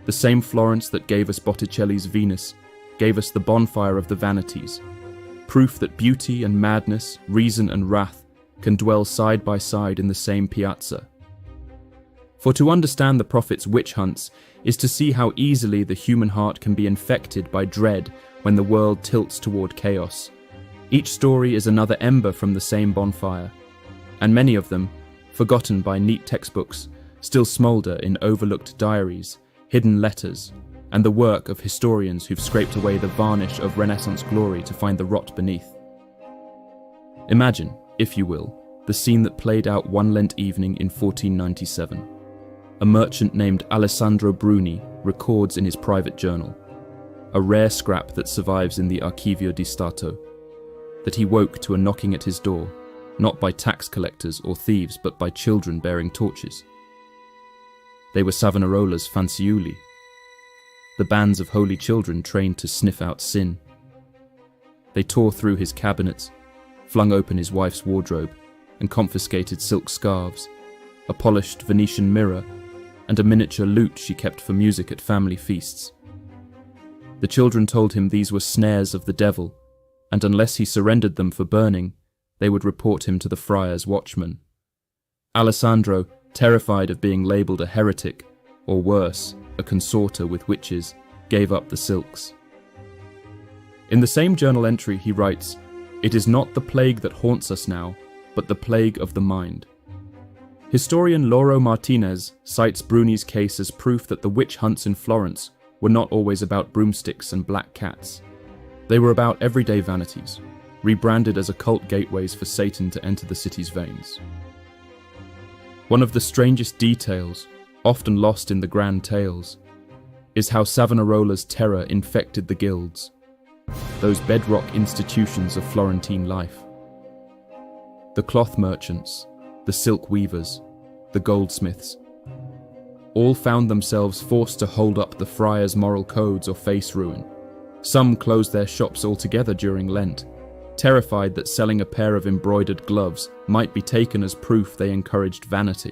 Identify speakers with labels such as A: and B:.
A: The same Florence that gave us Botticelli's Venus gave us the bonfire of the vanities, proof that beauty and madness, reason and wrath can dwell side by side in the same piazza. For to understand the prophet's witch hunts is to see how easily the human heart can be infected by dread when the world tilts toward chaos. Each story is another ember from the same bonfire, and many of them, forgotten by neat textbooks, still smoulder in overlooked diaries, hidden letters, and the work of historians who've scraped away the varnish of Renaissance glory to find the rot beneath. Imagine, if you will, the scene that played out one Lent evening in 1497. A merchant named Alessandro Bruni records in his private journal, a rare scrap that survives in the Archivio di Stato, that he woke to a knocking at his door, not by tax collectors or thieves, but by children bearing torches. They were Savonarola's fanciulli, the bands of holy children trained to sniff out sin. They tore through his cabinets, flung open his wife's wardrobe, and confiscated silk scarves, a polished Venetian mirror, and a miniature lute she kept for music at family feasts. The children told him these were snares of the devil, and unless he surrendered them for burning, they would report him to the friar's watchman. Alessandro, terrified of being labelled a heretic, or worse, a consorter with witches, gave up the silks. In the same journal entry he writes, "It is not the plague that haunts us now, but the plague of the mind." Historian Lauro Martinez cites Bruni's case as proof that the witch hunts in Florence were not always about broomsticks and black cats. They were about everyday vanities, rebranded as occult gateways for Satan to enter the city's veins. One of the strangest details, often lost in the grand tales, is how Savonarola's terror infected the guilds, those bedrock institutions of Florentine life. The cloth merchants, the silk weavers, the goldsmiths, all found themselves forced to hold up the friars' moral codes or face ruin. Some closed their shops altogether during Lent, terrified that selling a pair of embroidered gloves might be taken as proof they encouraged vanity.